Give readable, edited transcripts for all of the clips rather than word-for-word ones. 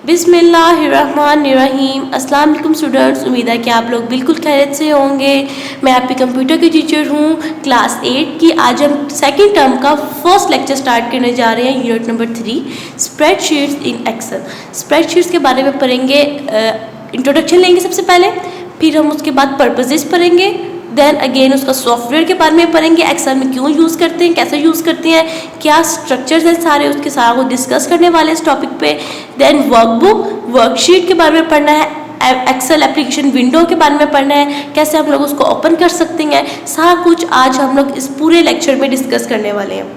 बिस्मिल्लाहिर्रहमानिर्रहीम। अस्सलाम वालेकुम स्टूडेंट्स, उम्मीद है कि आप लोग बिल्कुल खैरियत से होंगे। मैं आपकी कंप्यूटर की टीचर हूँ क्लास 8 की। आज हम सेकंड टर्म का फर्स्ट लेक्चर स्टार्ट करने जा रहे हैं, unit number 3 spreadsheets in Excel. Spreadsheets के बारे में पढ़ेंगे, इंट्रोडक्शन लेंगे सबसे पहले, फिर हम उसके बाद पर्पसेस पढ़ेंगे, देन अगेन उसका सॉफ्टवेयर के बारे में पढ़ेंगे, एक्सेल में क्यों यूज़ करते हैं, कैसे यूज़ करते हैं, क्या स्ट्रक्चर्स हैं सारे, उसके सारा को डिस्कस करने वाले इस टॉपिक पे। देन वर्कबुक, वर्कशीट के बारे में पढ़ना है, एक्सेल एप्लीकेशन विंडो के बारे में पढ़ना है, कैसे हम लोग उसको ओपन कर सकते हैं, सारा कुछ आज हम लोग इस पूरे लेक्चर में डिस्कस करने वाले हैं।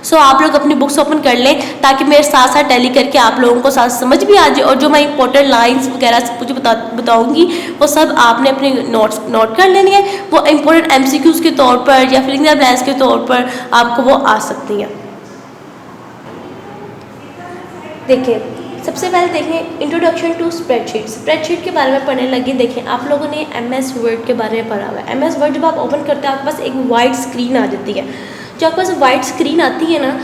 सो आप लोग अपनी बुक्स ओपन कर लें ताकि मेरे साथ साथ टैली करके आप लोगों को साथ समझ भी आ जाए, और जो मैं इंपॉर्टेंट लाइंस वगैरह सब कुछ बताऊंगी वो सब आपने अपने नोट कर लेनी है। वो इंपॉर्टेंट एमसीक्यूज के तौर पर या फिलिंग द ब्लैंक्स के तौर पर आपको वो आ सकती हैं। देखिए, सबसे पहले देखें इंट्रोडक्शन टू स्प्रेडशीट। स्प्रेडशीट के बारे में पढ़ने लगे। देखें, आप लोगों ने MS वर्ड के बारे में पढ़ा हुआ है। MS वर्ड जब आप ओपन करते हैं आपके पास एक वाइट स्क्रीन आ जाती है। जो आपके पास वाइट स्क्रीन आती है ना,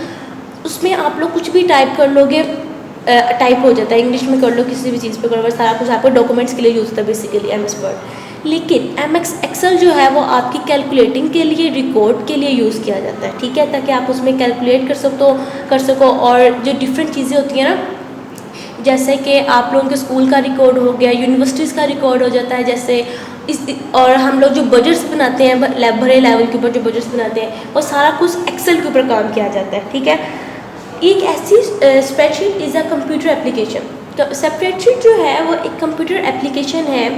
उसमें आप लोग कुछ भी टाइप कर लोगे, टाइप हो जाता है, इंग्लिश में कर लो, किसी भी चीज़ पे करो, सारा कुछ आपको डॉक्यूमेंट्स के लिए यूज़ होता है बेसिकली MS वर्ड। लेकिन MS एक्सेल जो है वो आपकी कैलकुलेटिंग के लिए, रिकॉर्ड के लिए यूज़ किया जाता है, ठीक है, ताकि आप उसमें कैलकुलेट कर सको। और जो डिफरेंट चीज़ें होती हैं ना, जैसे कि आप लोगों के स्कूल का रिकॉर्ड हो गया, यूनिवर्सिटीज़ का रिकॉर्ड हो जाता है, जैसे और हम लोग जो बजट्स बनाते हैं भरे लेवल के ऊपर जो बजट्स बनाते हैं, वो सारा कुछ एक्सेल के ऊपर काम किया जाता है, ठीक है। एक ऐसी spreadsheet is a computer application. तो स्प्रेडशीट जो है वो एक कंप्यूटर एप्लीकेशन है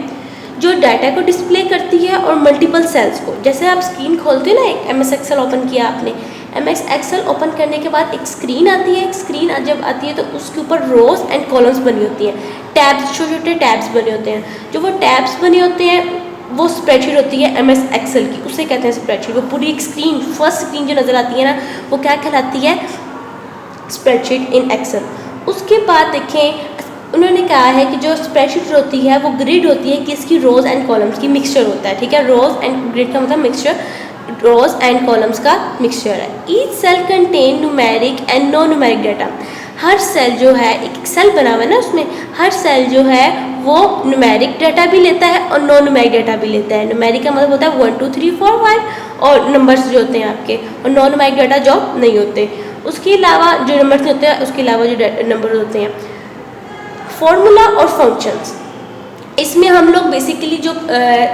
जो डाटा को डिस्प्ले करती है और मल्टीपल सेल्स को। जैसे आप स्क्रीन खोलते हो ना, एक MS एक्सेल ओपन किया आपने, MS एक्सेल ओपन करने के बाद एक स्क्रीन आती है। एक स्क्रीन जब आती है तो उसके ऊपर रोज एंड कॉलम्स बनी होती हैं, टैब्स, छोटे छोटे टैब्स बने होते हैं। जो वो टैब्स बने होते हैं वो स्प्रेडशीट होती है MS एक्सेल की, उसे कहते हैं स्प्रेडशीट। वो पूरी एक स्क्रीन, फर्स्ट स्क्रीन जो नज़र आती है ना, वो क्या कहलाती है? Spreadsheet in Excel. उसके बाद देखें, उन्होंने कहा है कि जो स्प्रेडशीट होती है वो ग्रिड होती है कि इसकी रोज एंड कॉलम्स की मिक्सचर होता है, ठीक है। रोज एंड ग्रिड का मतलब मिक्सचर, रोज एंड कॉलम्स का मिक्सचर है। Each cell contain numeric and non numeric data. हर सेल जो है, एक सेल बना हुआ है ना, उसमें हर सेल जो है वो न्यूमेरिक डाटा भी लेता है और नॉन न्यूमेरिक डाटा भी लेता है। न्यूमेरिक का मतलब होता है 1 2 3 4 5 और नंबर्स जो होते हैं आपके, और नॉन न्यूमेरिक डाटा जो नहीं होते। उसके अलावा जो नंबर्स होते हैं, उसके अलावा जो नंबर होते हैं, फॉर्मूला और फंक्शंस। इसमें हम लोग बेसिकली जो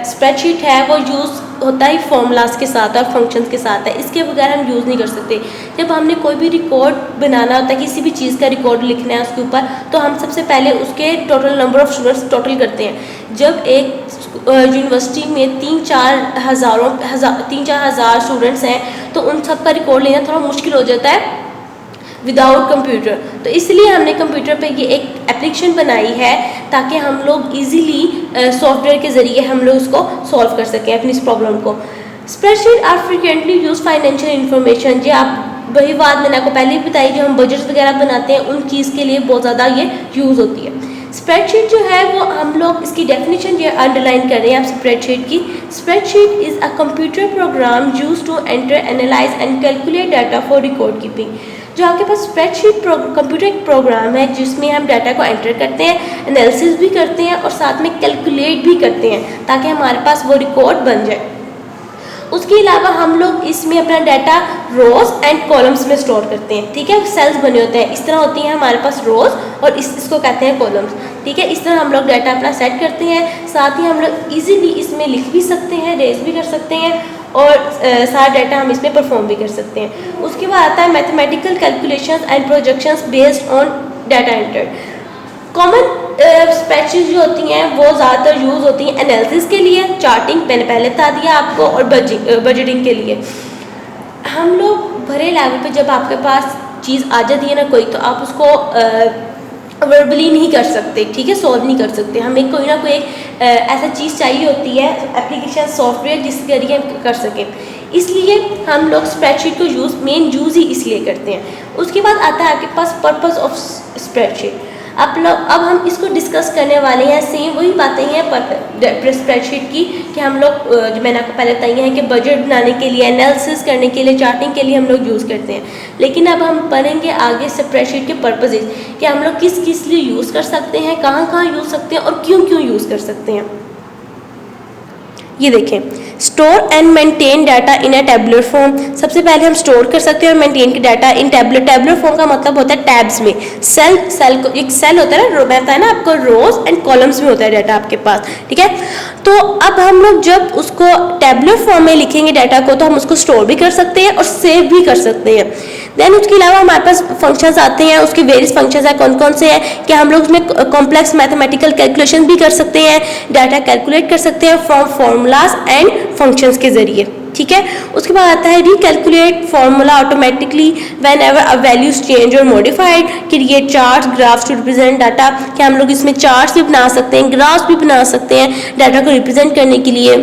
स्प्रेडशीट है वो यूज़ होता है फॉर्मूलाज के साथ और फंक्शंस के साथ है, इसके बगैर हम यूज़ नहीं कर सकते। जब हमने कोई भी रिकॉर्ड बनाना होता है, किसी भी चीज़ का रिकॉर्ड लिखना है उसके ऊपर, तो हम सबसे पहले उसके total number of students total करते हैं। जब एक यूनिवर्सिटी में 3-4 हज़ार स्टूडेंट्स हैं तो उन सब का रिकॉर्ड लेना थोड़ा मुश्किल हो जाता है विदाउट कंप्यूटर। तो इसलिए हमने कंप्यूटर पे ये एक एप्लीकेशन बनाई है ताकि हम लोग इजीली सॉफ्टवेयर के ज़रिए हम लोग उसको सॉल्व कर सकें अपनी इस प्रॉब्लम को। Spreadsheet are frequently use financial information. जो आप वही बात मैंने आपको पहले ही बताई, जो हम बजट्स वगैरह बनाते हैं उन चीज़ के लिए बहुत ज़्यादा ये यूज़ होती है। स्प्रेडशीट जो है वो हम लोग इसकी डेफिनेशन जो अंडरलाइन कर रहे हैं आप स्प्रेडशीट की। Spreadsheet is a computer program use to enter, analyse and calculate data for record keeping. जो आपके पास स्प्रेडशीट कंप्यूटर एक प्रोग्राम है जिसमें हम डाटा को एंटर करते हैं, एनालिसिस भी करते हैं और साथ में कैलकुलेट भी करते हैं ताकि हमारे पास वो रिकॉर्ड बन जाए। उसके अलावा हम लोग इसमें अपना डाटा रोज एंड कॉलम्स में स्टोर करते हैं, ठीक है। सेल्स बने होते हैं, इस तरह होती हैं हमारे पास रोज और इसको कहते हैं कॉलम्स, ठीक है। इस तरह हम लोग डाटा अपना सेट करते हैं। साथ ही हम लोग इजीली इसमें लिख भी सकते हैं, रेज भी कर सकते हैं और सारा डाटा हम इसमें परफॉर्म भी कर सकते हैं। उसके बाद आता है mathematical calculations and projections based on data entered. Common spreadsheet जो होती हैं वो ज़्यादातर यूज़ होती हैं एनालिसिस के लिए, चार्टिंग मैंने पहले बता दिया आपको, और बजटिंग के लिए। हम लोग भरे लेवल पे जब आपके पास चीज़ आ जाती है ना कोई, तो आप उसको वर्बली नहीं कर सकते, ठीक है, सॉल्व नहीं कर सकते। हमें कोई ना कोई ऐसा चीज़ चाहिए होती है, एप्लीकेशन सॉफ्टवेयर जिसके जरिए हम कर सकें। इसलिए हम लोग स्प्रेडशीट को मेन यूज़ ही इसलिए करते हैं। उसके बाद आता है आपके पास पर्पस ऑफ स्प्रेडशीट। आप लोग अब हम इसको डिस्कस करने वाले हैं, सेम वही बातें हैं स्प्रेडशीट की कि हम लोग जो मैंने आपको पहले बताई है कि बजट बनाने के लिए, एनालिसिस करने के लिए, चार्टिंग के लिए हम लोग यूज़ करते हैं। लेकिन अब हम पढ़ेंगे आगे स्प्रेडशीट के पर्पजेज कि हम लोग किस किस लिए यूज़ कर सकते हैं, कहाँ कहाँ यूज़ सकते हैं और क्यों क्यों यूज़ कर सकते हैं। ये देखें, store and maintain data in a tabular form. सबसे पहले हम स्टोर कर सकते हैं और मेंटेन की डाटा इन टैबुलर फॉर्म का मतलब होता है टैब्स में। सेल को एक सेल होता है ना, रहता है ना आपको, रोज एंड कॉलम्स में होता है डाटा आपके पास, ठीक है। तो अब हम लोग जब उसको टैबुलर फॉर्म में लिखेंगे डाटा को, तो हम उसको स्टोर भी कर सकते हैं और सेव भी कर सकते हैं। देन उसके अलावा हमारे पास फंक्शंस आते हैं, उसके वेरियस फंक्शंस हैं। कौन कौन से हैं कि हम लोग उसमें कॉम्प्लेक्स मैथमेटिकल कैलकुलेशन भी कर सकते हैं, डाटा कैलकुलेट कर सकते हैं फ्रॉम फॉर्मूलाज एंड फंक्शंस के जरिए, ठीक है। उसके बाद आता है recalculate formula automatically whenever a values change और modified, create charts graphs to represent data, कि हम लोग इसमें चार्ट्स भी बना सकते हैं, ग्राफ्स भी बना सकते हैं डाटा को रिप्रेजेंट करने के लिए,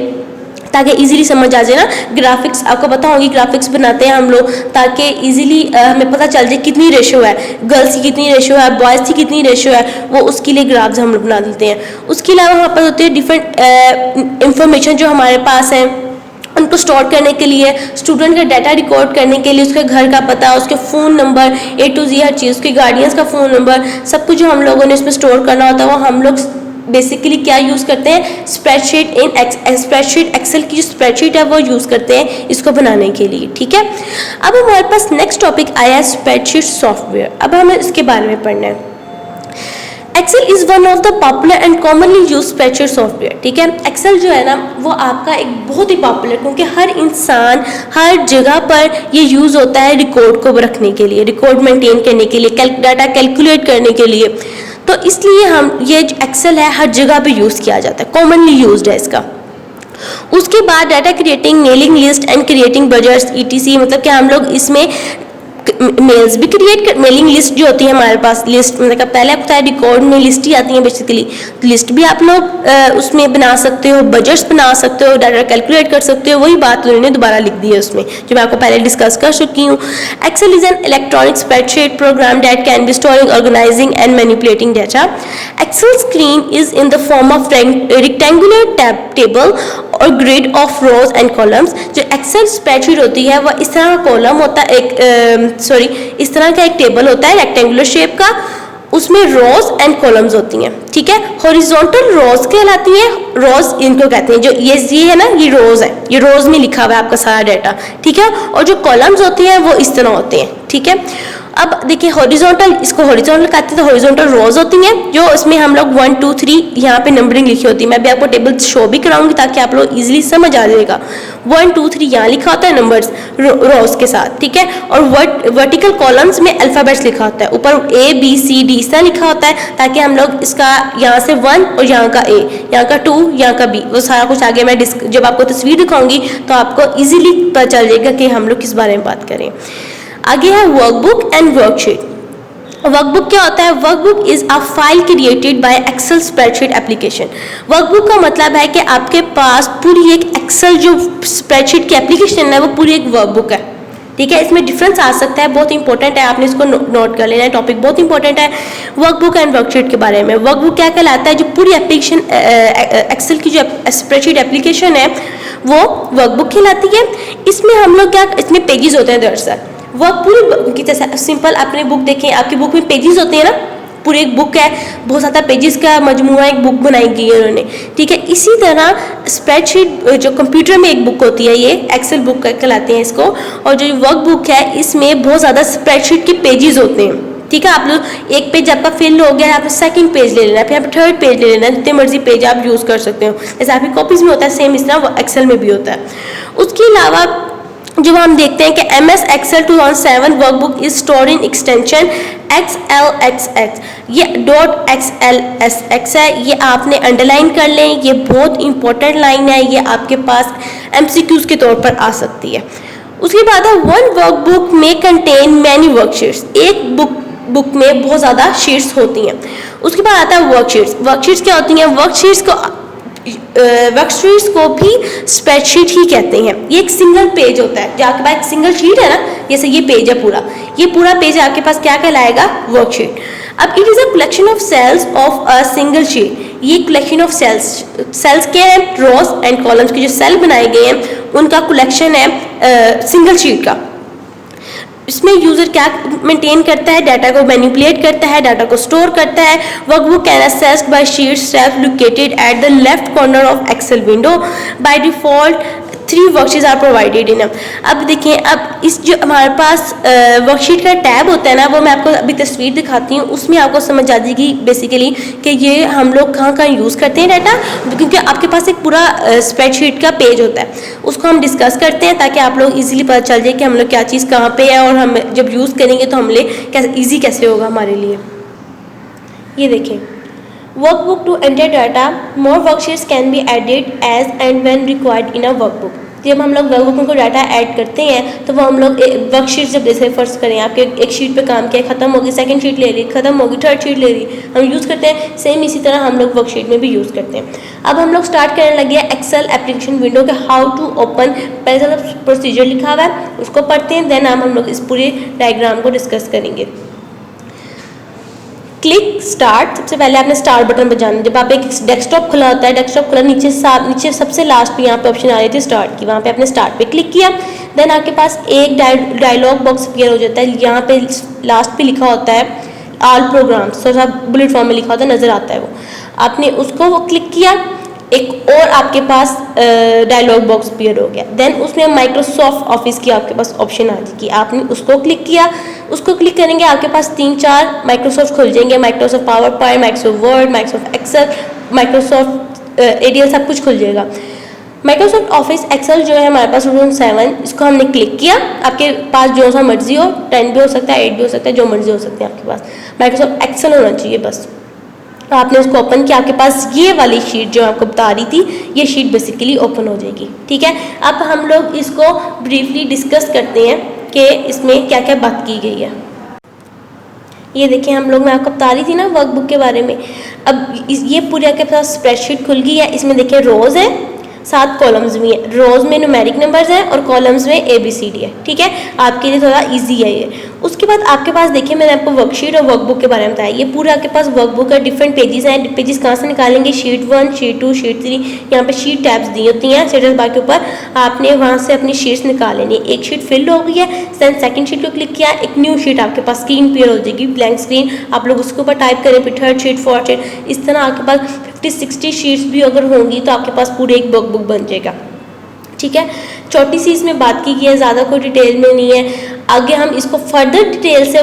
ताकि इजीली समझ आ जाए ना। ग्राफिक्स आपको पता होगी, ग्राफिक्स बनाते हैं हम लोग ताकि इजीली हमें पता चल जाए कितनी रेशो है, गर्ल्स की कितनी रेशो है, बॉयज़ की कितनी रेशो है, वो उसके लिए ग्राफ्स हम लोग बना देते हैं। उसके अलावा वहाँ पर होते हैं डिफरेंट इंफॉर्मेशन जो हमारे पास है, उनको स्टोर करने के लिए, स्टूडेंट का डाटा रिकॉर्ड करने के लिए, उसके घर का पता, उसके phone number, A to Z हर चीज़, उसके गार्डियंस का फ़ोन नंबर, सब कुछ जो हम लोगों ने इसमें स्टोर करना होता है वो हम लोग बेसिकली क्या यूज़ करते हैं, स्प्रेडशीट एक्सेल की जो स्प्रेडशीट है वो यूज़ करते हैं इसको बनाने के लिए, ठीक है। अब हमारे पास नेक्स्ट टॉपिक आया है स्प्रेडशीट सॉफ्टवेयर। अब हमें इसके बारे में पढ़ना है। Excel is one of the popular and commonly use spreadsheet software, ठीक है। एक्सेल जो है ना वो आपका एक बहुत ही पॉपुलर, क्योंकि हर इंसान हर जगह पर ये यूज़ होता है रिकॉर्ड को रखने के लिए, रिकॉर्ड मेंटेन करने के लिए, डाटा कैलकुलेट करने के लिए। तो इसलिए हम ये जो एक्सेल है हर जगह पे यूज़ किया जाता है, कॉमनली यूज्ड है इसका। उसके बाद data creating, mailing list and creating budgets ETC, मतलब कि हम लोग इसमें मेल्स भी क्रिएट, मेलिंग लिस्ट जो होती है हमारे पास, लिस्ट मतलब पहले आपको है रिकॉर्ड में लिस्ट ही आती है बेसिकली, लिस्ट भी आप लोग उसमें बना सकते हो, बजट्स बना सकते हो, डाटा कैलकुलेट कर सकते हो। वही बात उन्होंने दोबारा लिख दी है उसमें जो मैं आपको पहले डिस्कस कर चुकी हूँ। Excel is an electronic spreadsheet program that can be storing, organising and manipulating data. Excel screen is in the form of rectangular table और grid of rows and columns. जो एक्सेल स्प्रेडशीट होती है वह इस तरह का कॉलम होता है, इस तरह का एक टेबल होता है रेक्टेंगुलर शेप का, उसमें रोज एंड कॉलम्स होती हैं, ठीक है। हॉरिजॉन्टल रोज कहलाती है, रोज इनको कहते हैं, जो ये है ना, ये रोज है, ये रोज में लिखा हुआ है आपका सारा डाटा, ठीक है। और जो कॉलम्स होती हैं वो इस तरह होते हैं, ठीक है। अब देखिए हॉरिजॉन्टल, इसको हॉरिजॉन्टल कहते हैं, तो हॉरिजॉन्टल रोज होती हैं जो इसमें हम लोग 1 2 3 यहाँ पे नंबरिंग लिखी होती है। मैं भी आपको टेबल शो भी कराऊंगी ताकि आप लोग इजीली समझ आ जाएगा। 1 2 3 यहाँ लिखा होता है नंबर्स रोज के साथ, ठीक है। और वर्टिकल कॉलम्स में अल्फाबेट्स लिखा होता है, ऊपर A B C D इस तरह लिखा होता है ताकि हम लोग इसका यहाँ से 1 और यहाँ का A, यहाँ का 2, यहाँ का B, वो सारा कुछ आगे मैं जब आपको तस्वीर दिखाऊंगी तो आपको ईजिली पता चल जाएगा कि हम लोग किस बारे में बात करें। आगे है वर्कबुक एंड वर्कशीट। वर्कबुक क्या होता है? Workbook is a file created by Excel spreadsheet application. Workbook का मतलब है कि आपके पास पूरी एक एक्सेल जो स्प्रेडशीट की एप्लीकेशन है वो पूरी एक वर्कबुक है, ठीक है। इसमें डिफरेंस आ सकता है, बहुत इंपॉर्टेंट है, आपने इसको नोट कर लेना है, टॉपिक बहुत इंपॉर्टेंट है वर्कबुक एंड वर्कशीट के बारे में। वर्कबुक क्या कहलाता है? जो पूरी एप्लीकेशन एक्सेल की जो स्प्रेडशीट एप्लीकेशन है वो वर्कबुक कहलाती है। इसमें हम लोग क्या, इसमें पेजेस होते हैं दरअसल, वह पूरी की जैसे सिंपल अपने बुक देखें, आपकी बुक में पेजेस होते हैं ना, पूरी एक बुक है, बहुत ज़्यादा पेजेस का मजमूआ एक बुक बनाई गई है उन्होंने, ठीक है। इसी तरह स्प्रेडशीट जो कंप्यूटर में एक बुक होती है, ये एक्सेल बुक कहलाते हैं इसको, और जो वर्क बुक है इसमें बहुत ज़्यादा स्प्रेडशीट के पेजेस होते हैं, ठीक है। आप लोग एक पेज आपका फिल हो गया, आपने सेकंड पेज ले लेना है, फिर आप थर्ड पेज ले लेना है, जितने मर्जी पेज आप यूज़ कर सकते हो, जैसे आपकी कॉपीज़ में होता है सेम इस तरह एक्सेल में भी होता है। उसके अलावा जो हम देखते हैं कि MS Excel 2007 workbook is store in extension XLXX, ये .XLSX है, ये आपने अंडरलाइन कर लें, ये बहुत इंपॉर्टेंट लाइन है, ये आपके पास MCQs के तौर पर आ सकती है। उसके बाद है वन वर्कबुक में कंटेन मैनी वर्कशीट्स, एक बुक में बहुत ज़्यादा शीट्स होती हैं। उसके बाद आता है वर्कशीट्स। वर्कशीट्स क्या होती हैं? वर्कशीट्स को वर्कशीट्स को भी स्प्रेडशीट ही कहते हैं। ये एक सिंगल पेज होता है, जो आपके पास एक सिंगल शीट है ना, जैसे ये पेज है पूरा, ये पूरा पेज आपके पास क्या कहलाएगा, वर्कशीट। अब it is a collection of cells of a single sheet. ये कलेक्शन ऑफ सेल्स क्या है, रोज एंड कॉलम्स के जो सेल बनाए गए हैं उनका कलेक्शन है सिंगल शीट का। इसमें यूजर क्या मेंटेन करता है, डाटा को मैनिपुलेट करता है, डाटा को स्टोर करता है। Workbook can accessed by sheet self located at the left corner of Excel window. By default 3 worksheets are provided in. अब देखिए, अब इस जो हमारे पास वर्कशीट का टैब होता है ना, वो मैं आपको अभी तस्वीर दिखाती हूँ, उसमें आपको समझ आ जाएगी बेसिकली कि ये हम लोग कहाँ कहाँ यूज़ करते हैं डाटा, क्योंकि आपके पास एक पूरा स्प्रेडशीट का पेज होता है, उसको हम डिस्कस करते हैं ताकि आप लोग इजीली पता चल जाए कि हम लोग क्या चीज़ कहाँ पे है, और हम जब यूज़ करेंगे तो हमले कैसे ईजी कैसे होगा हमारे लिए। ये देखें, workbook to enter data, more worksheets can be added as and when required in a workbook. जब हम लोग वर्कबुक में कोई डाटा ऐड करते हैं तो वो हम लोग वर्कशीट जब जैसे फर्स्ट करें, आपके एक शीट पे काम किया, खत्म होगी, सेकंड शीट ले ली, खत्म होगी, थर्ड शीट ले ली, हम यूज़ करते हैं। सेम इसी तरह हम लोग वर्कशीट में भी यूज़ करते हैं। अब हम लोग स्टार्ट करने लगे हैं एक्सेल एप्लीकेशन विंडो के हाउ टू ओपन। पहले सब प्रोसीजर लिखा हुआ है, उसको पढ़ते हैं, देन हम लोग इस पूरे डायग्राम को डिस्कस करेंगे। क्लिक स्टार्ट, सबसे पहले आपने स्टार्ट बटन बजाना। जब आप एक डेस्कटॉप खुला होता है, डेस्कटॉप खुला, नीचे सबसे लास्ट पे यहाँ पे ऑप्शन आ रही थी स्टार्ट की, वहाँ पे आपने स्टार्ट पे क्लिक किया। देन आपके पास एक डायलॉग बॉक्स अपीयर हो जाता है, यहाँ पे लास्ट पे लिखा होता है ऑल प्रोग्राम्स, तो सब बुलेट फॉर्म में लिखा होता है, नज़र आता है वो। आपने उसको वो क्लिक किया, एक और आपके पास डायलॉग बॉक्स अपीयर हो गया। देन उसमें माइक्रोसॉफ्ट ऑफिस की आपके पास ऑप्शन आ जाएगी, आपने उसको क्लिक किया। उसको क्लिक करेंगे, आपके पास 3-4 माइक्रोसॉफ्ट खुल जाएंगे, Microsoft PowerPoint, Microsoft Word, Microsoft Excel, Microsoft एडीएल, सब कुछ खुल जाएगा। माइक्रोसॉफ्ट ऑफिस एक्सेल जो है हमारे पास वर्जन 7, इसको हमने क्लिक किया। आपके पास जो सा मर्जी हो, 10 भी हो सकता है, 8 भी हो सकता है, जो मर्जी हो सकते हैं आपके पास, माइक्रोसॉफ्ट एक्सेल होना चाहिए बस। आपने उसको ओपन किया, आपके पास ये वाली शीट जो आपको बता रही थी, ये शीट बेसिकली ओपन हो जाएगी। ठीक है, अब हम लोग इसको ब्रीफली डिस्कस करते हैं कि इसमें क्या क्या बात की गई है। ये देखिए, हम लोग, मैं आपको बता रही थी ना वर्कबुक के बारे में। अब ये पूरे आपके पास स्प्रेडशीट खुल गई है। इसमें देखिए रोज़ है, 7 कॉलम्स भी हैं। रोज़ में न्यूमेरिक नंबर्स हैं और कॉलम्स में ABCD है। ठीक है, आपके लिए थोड़ा इजी है ये। उसके बाद आपके पास देखिए, मैंने आपको वर्कशीट और वर्कबुक के बारे में बताया। ये पूरा आपके पास वर्कबुक का डिफरेंट पेजेस हैं। पेजेस कहाँ से निकालेंगे, शीट 1, शीट 2, शीट 3, यहाँ पे शीट टैब्स दी होती हैं स्टेटस बार के ऊपर। आपने वहाँ से अपनी शीट्स निकाल लेनी। एक शीट फिल हो गई है, देन सेकंड शीट को क्लिक किया, एक न्यू शीट आपके पास स्क्रीन पेयर हो जाएगी, ब्लैंक स्क्रीन। आप लोग उसके ऊपर टाइप करें, फिर थर्ड शीट, फोर्थ शीट, इस तरह आपके पास 50-60 शीट्स भी अगर होंगी तो आपके पास पूरे एक वर्कबुक बन जाएगा। ठीक है, छोटी सी इसमें बात की गई है, ज़्यादा कोई डिटेल में नहीं है। आगे हम इसको फर्दर डिटेल से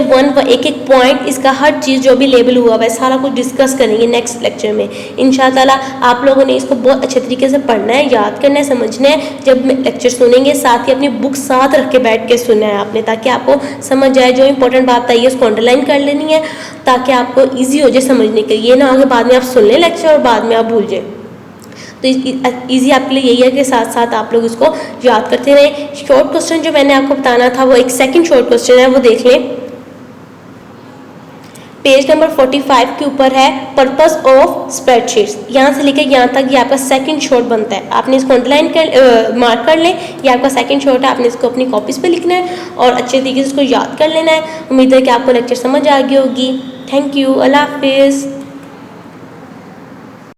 एक एक पॉइंट, इसका हर चीज़ जो भी लेबल हुआ है सारा कुछ डिस्कस करेंगे नेक्स्ट लेक्चर में इंशाअल्लाह। आप लोगों ने इसको बहुत अच्छे तरीके से पढ़ना है, याद करना है, समझना है। जब लेक्चर सुनेंगे साथ ही अपनी बुक साथ रख के बैठ के सुनना है आपने, ताकि आपको समझ जाए। जो इंपॉर्टेंट बात आई है उसको अंडरलाइन कर लेनी है, ताकि आपको ईजी हो जाए समझने के लिए। ये ना आगे बाद में आप सुन लें लेक्चर और बाद में आप भूल जाए। तो इजी आपके लिए यही है कि साथ साथ आप लोग इसको याद करते रहें। शॉर्ट क्वेश्चन जो मैंने आपको बताना था वो एक सेकंड शॉर्ट क्वेश्चन है, वो देख लें। पेज नंबर 45 के ऊपर है पर्पस ऑफ स्प्रेडशीट्स। यहाँ से लेकर यहाँ तक ये आपका सेकंड शॉर्ट बनता है। आपने इसको अंडरलाइन कर मार्क कर लें, ये आपका सेकंड शॉर्ट है। आपने इसको अपनी कॉपीज़ पे लिखना है और अच्छे तरीके से इसको याद कर लेना है। उम्मीद है कि आपको लेक्चर समझ आ गई होगी। थैंक यू, अल्लाह हाफिज़।